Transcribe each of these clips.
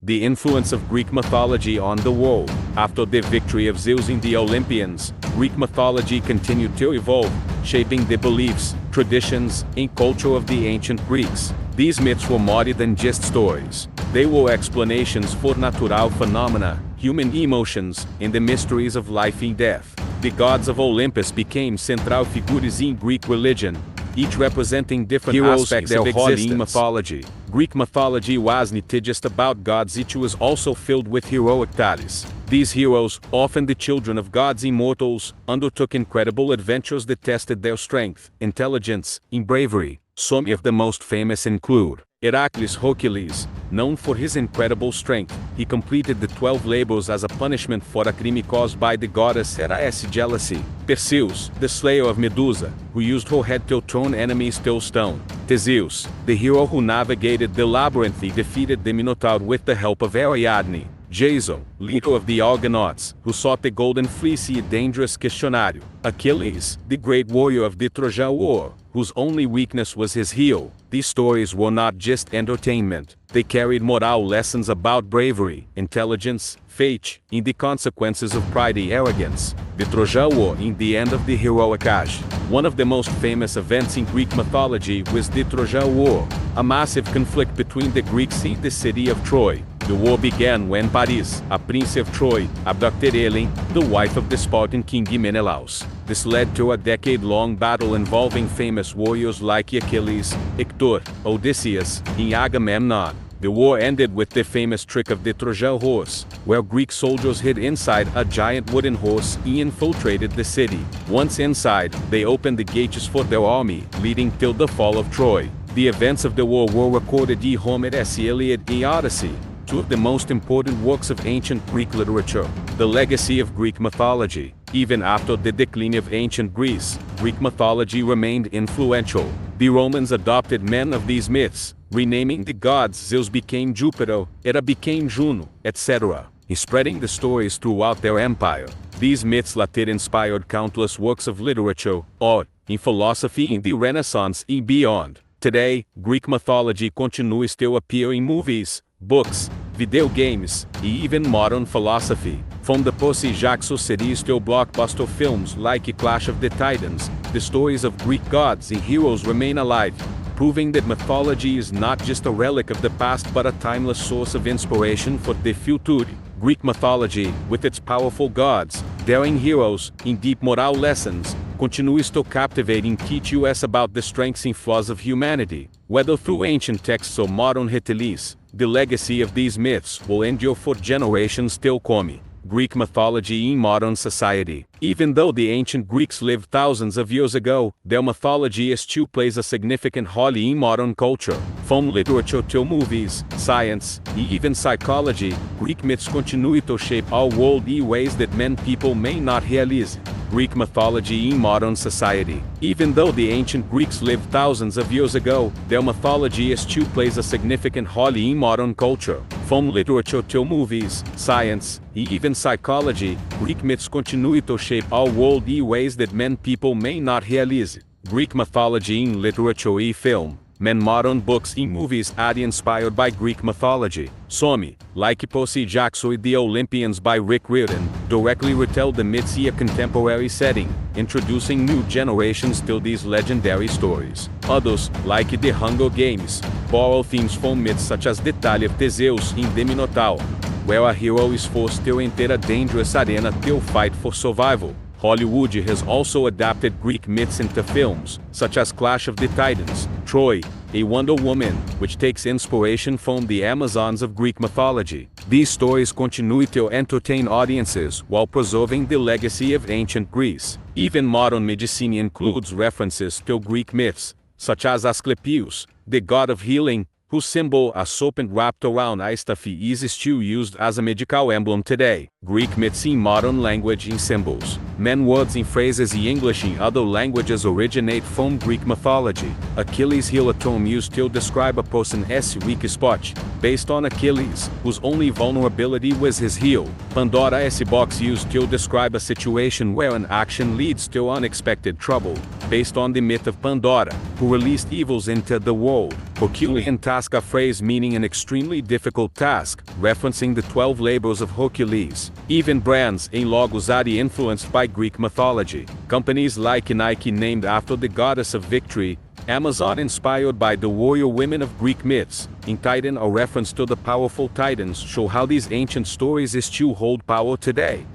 The influence of Greek mythology on the world. After the victory of Zeus in the Olympians, Greek mythology continued to evolve, shaping the beliefs, traditions, and culture of the ancient Greeks. These myths were more than just stories. They were explanations for natural phenomena, human emotions, and the mysteries of life and death. The gods of Olympus became central figures in Greek religion, each representing different aspects of existence. Mythology. Greek mythology wasn't just about gods, it was also filled with heroic tales. These heroes, often the children of gods immortals, undertook incredible adventures that tested their strength, intelligence, and bravery. Some of the most famous include Hercules, known for his incredible strength. He completed the 12 labors as a punishment for a crime caused by the goddess Hera's jealousy. Perseus, the slayer of Medusa, who used her head to turn enemies to stone. Theseus, the hero who navigated the labyrinth and defeated the Minotaur with the help of Ariadne. Jason, leader of the Argonauts, who sought the Golden Fleece in a dangerous questionário. Achilles, the great warrior of the Trojan War, whose only weakness was his heel. These stories were not just entertainment. They carried moral lessons about bravery, intelligence, fate, and the consequences of pride and arrogance. The Trojan War in the end of the heroic age. One of the most famous events in Greek mythology was the Trojan War, a massive conflict between the Greeks and the city of Troy. The war began when Paris, a prince of Troy, abducted Helen, the wife of the Spartan king Menelaus. This led to a decade-long battle involving famous warriors like Achilles, Hector, Odysseus, and Agamemnon. The war ended with the famous trick of the Trojan horse, where Greek soldiers hid inside a giant wooden horse and infiltrated the city. Once inside, they opened the gates for their army, leading till the fall of Troy. The events of the war were recorded in Homer's Iliad and Odyssey, two of the most important works of ancient Greek literature. The legacy of Greek mythology. Even after the decline of ancient Greece, Greek mythology remained influential. The Romans adopted many of these myths, renaming the gods. Zeus became Jupiter, Hera became Juno, etc., spreading the stories throughout their empire. These myths later inspired countless works of literature, art, and philosophy in the Renaissance and beyond. Today, Greek mythology continues to appear in movies, books, video games, and even modern philosophy. From the Percy Jackson series to blockbuster films like Clash of the Titans, the stories of Greek gods and heroes remain alive, proving that mythology is not just a relic of the past but a timeless source of inspiration for the future. Greek mythology, with its powerful gods, daring heroes, and deep moral lessons, continues to captivate and teach us about the strengths and flaws of humanity. Whether through ancient texts or modern retellings, the legacy of these myths will endure for generations to come. Greek mythology in modern society. Even though the ancient Greeks lived thousands of years ago, their mythology still plays a significant role in modern culture. From literature to movies, science, and even psychology, Greek myths continue to shape our world in ways that many people may not realize. Greek mythology in modern society. Even though the ancient Greeks lived thousands of years ago, their mythology still plays a significant role in modern culture. From literature to movies, science, and even psychology, Greek myths continue to shape our world in ways that many people may not realize. Greek mythology in literature and film. Many modern books and movies are inspired by Greek mythology. Some, like Percy Jackson and the Olympians by Rick Riordan, directly retell the myths in a contemporary setting, introducing new generations to these legendary stories. Others, like The Hunger Games, borrow themes from myths such as the tale of Theseus and the Minotaur, where a hero is forced to enter a dangerous arena to fight for survival. Hollywood has also adapted Greek myths into films, such as Clash of the Titans, Troy, a Wonder Woman, which takes inspiration from the Amazons of Greek mythology. These stories continue to entertain audiences while preserving the legacy of ancient Greece. Even modern medicine includes references to Greek myths, such as Asclepius, the god of healing, whose symbol, a serpent wrapped around a staff, is still used as a medical emblem today. Greek myths in modern language and symbols. Many words and phrases in English and other languages originate from Greek mythology. Achilles' heel, a term used to describe a person's weak spot, based on Achilles, whose only vulnerability was his heel. Pandora, a box used to describe a situation where an action leads to unexpected trouble, based on the myth of Pandora, who released evils into the world. Herculean task, a phrase meaning an extremely difficult task, referencing the 12 labors of Hercules. Even brands and logos are influenced by Greek mythology. Companies like Nike, named after the goddess of victory, Amazon, inspired by the warrior women of Greek myths, and Titan, a reference to the powerful Titans, show how these ancient stories still hold power today.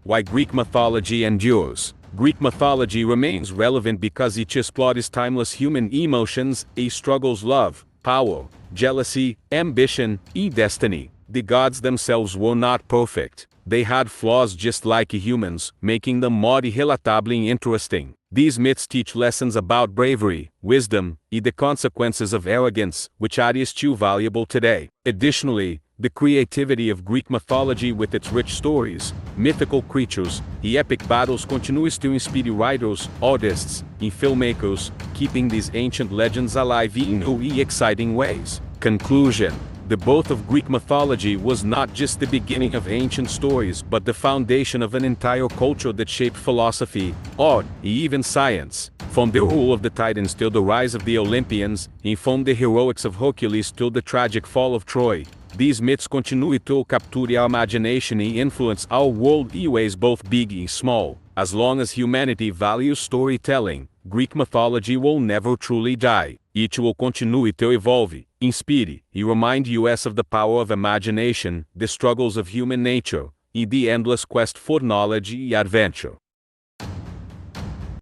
Why Greek mythology endures. Greek mythology remains relevant because it explores timeless human emotions, struggles, love, power, jealousy, ambition, and destiny. The gods themselves were not perfect. They had flaws just like humans, making them more relatably interesting. These myths teach lessons about bravery, wisdom, and the consequences of arrogance, which are still valuable today. Additionally, the creativity of Greek mythology, with its rich stories, mythical creatures, and epic battles, continues to inspire writers, artists, and filmmakers, keeping these ancient legends alive in new and exciting ways. Conclusion. The birth of Greek mythology was not just the beginning of ancient stories, but the foundation of an entire culture that shaped philosophy, art, and even science. From the rule of the Titans till the rise of the Olympians, and from the heroics of Hercules till the tragic fall of Troy, these myths continue to capture our imagination and influence our world in ways both big and small. As long as humanity values storytelling, Greek mythology will never truly die. It will continue to evolve, inspire, and remind us of the power of imagination, the struggles of human nature, and the endless quest for knowledge and adventure.